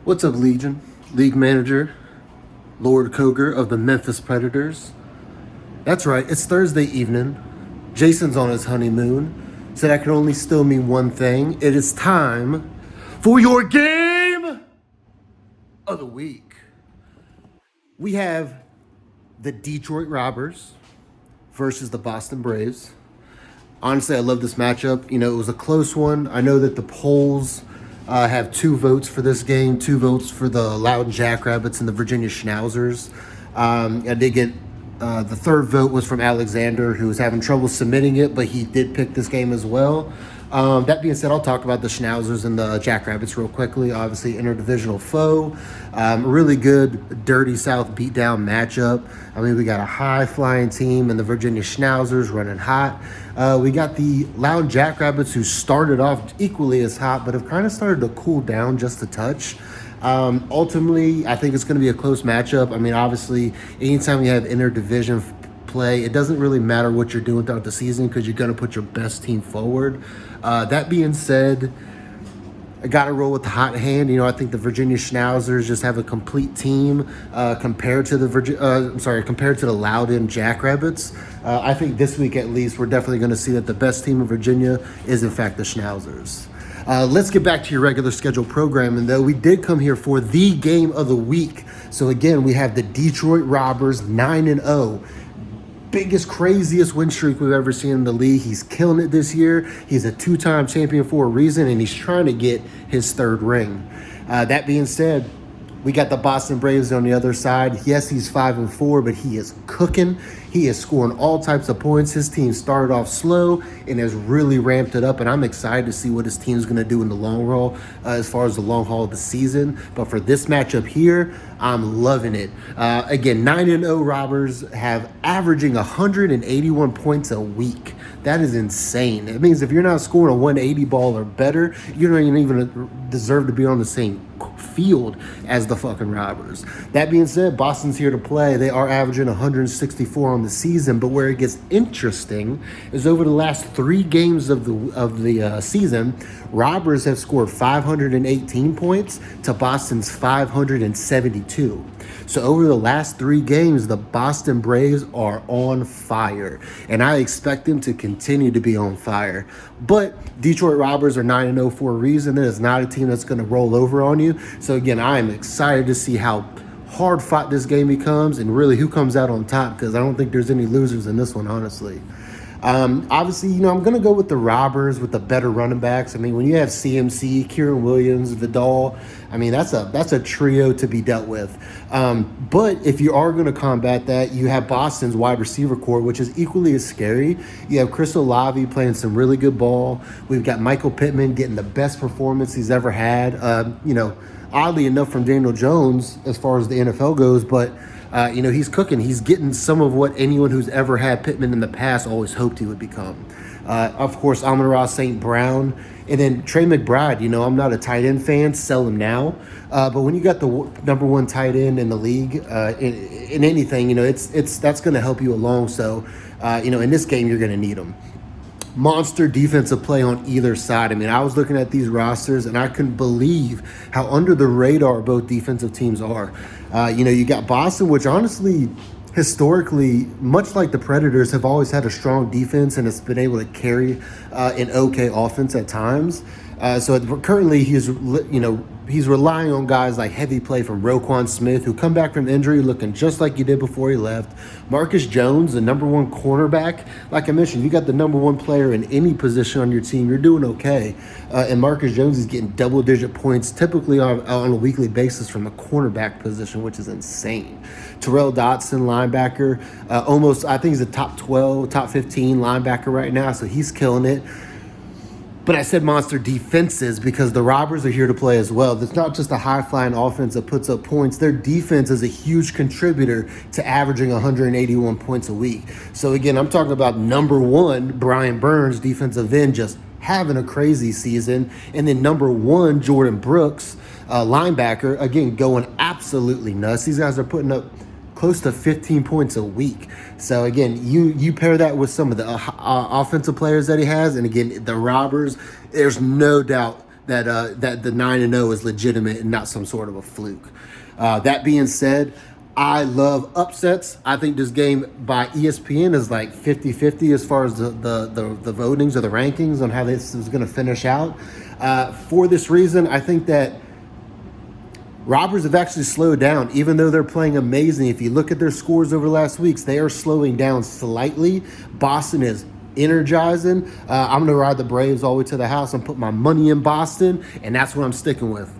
What's up, Legion? League manager, Lord Koger of the Memphis Predators. That's right, it's Thursday evening. Jason's on his honeymoon. So that can only still mean one thing. It is time for your game of the week. We have the Detroit Robbers versus the Boston Braves. Honestly, I love this matchup. You know, it was a close one. I know that the polls have 2 votes for this game, 2 votes for the Loudon Jackrabbits and the Virginia Schnauzers. I did get the third vote was from Alexander, who was having trouble submitting it, but he did pick this game as well. That being said, I'll talk about the Schnauzers and the Jackrabbits real quickly. Obviously, interdivisional foe. Really good, dirty South beatdown matchup. I mean, we got a high-flying team and the Virginia Schnauzers running hot. We got the Loudon Jackrabbits, who started off equally as hot, but have kind of started to cool down just a touch. Ultimately, I think it's going to be a close matchup. I mean, obviously, anytime you have interdivision play, it doesn't really matter what you're doing throughout the season because you're going to put your best team forward. That being said, I got to roll with the hot hand. You know, I think the Virginia Schnauzers just have a complete team compared to the Loudon Jackrabbits. I think this week at least, we're definitely going to see that the best team in Virginia is in fact the Schnauzers. Let's get back to your regular scheduled programming, though. We did come here for the game of the week. So again, we have the Detroit Robbers 9-0. Biggest, craziest win streak we've ever seen in the league. He's killing it this year. He's a 2-time champion for a reason, and he's trying to get his 3rd ring. That being said, we got the Boston Braves on the other side. Yes, he's 5-4, but he is cooking. He is scoring all types of points. His team started off slow and has really ramped it up, and I'm excited to see what his team's going to do in the long haul as far as the long haul of the season. But for this matchup here, I'm loving it. Again, 9-0 Robbers have averaging 181 points a week. That is insane. It means if you're not scoring a 180 ball or better, you don't even deserve to be on the same field as the fucking Robbers. That being said, Boston's here to play. They are averaging 164 on the season, but where it gets interesting is over the last 3 games of the season, Robbers have scored 518 points to Boston's 572. So over the last 3 games, the Boston Braves are on fire, and I expect them to continue to be on fire. But Detroit Robbers are 9-0 for a reason. It is not a team that's going to roll over on you. So again, I am excited to see how hard fought this game becomes and really who comes out on top, because I don't think there's any losers in this one, honestly. Obviously, you know, I'm going to go with the Robbers with the better running backs. I mean, when you have CMC, Kieran Williams, Vidal, I mean, that's a trio to be dealt with. But if you are going to combat that, you have Boston's wide receiver core, which is equally as scary. You have Chris Olave playing some really good ball. We've got Michael Pittman getting the best performance he's ever had. You know, oddly enough from Daniel Jones as far as the NFL goes, but you know, he's cooking. He's getting some of what anyone who's ever had Pittman in the past always hoped he would become. Of course, Amon-Ra St. Brown. And then Trey McBride. You know, I'm not a tight end fan. Sell him now. But when you got the number 1 tight end in the league, in anything, you know, that's going to help you along. So, you know, in this game, you're going to need him. Monster defensive play on either side. I mean, I was looking at these rosters and I couldn't believe how under the radar both defensive teams are. You know, you got Boston, which honestly, historically, much like the Predators, have always had a strong defense and has been able to carry an okay offense at times. So currently he's relying on guys like heavy play from Roquan Smith, who come back from injury looking just like he did before he left. Marcus Jones, the number 1 cornerback. Like I mentioned, you got the number 1 player in any position on your team, you're doing okay. And Marcus Jones is getting double-digit points typically on a weekly basis from the cornerback position, which is insane. Terrell Dotson, linebacker, I think he's a top 12, top 15 linebacker right now, so he's killing it. But I said monster defenses because the Robbers are here to play as well. It's not just a high-flying offense that puts up points. Their defense is a huge contributor to averaging 181 points a week. So, again, I'm talking about number 1, Brian Burns, defensive end, just having a crazy season. And then number 1, Jordan Brooks, linebacker, again, going absolutely nuts. These guys are putting up close to 15 points a week. So again, you pair that with some of the offensive players that he has, and again, the Robbers, there's no doubt that the 9-0 is legitimate and not some sort of a fluke. That being said, I love upsets. I think this game by ESPN is like 50-50 as far as the votings or the rankings on how this is going to finish out. For this reason, I think that Robbers have actually slowed down, even though they're playing amazing. If you look at their scores over the last weeks, they are slowing down slightly. Boston is energizing. I'm going to ride the Braves all the way to the house and put my money in Boston, and that's what I'm sticking with.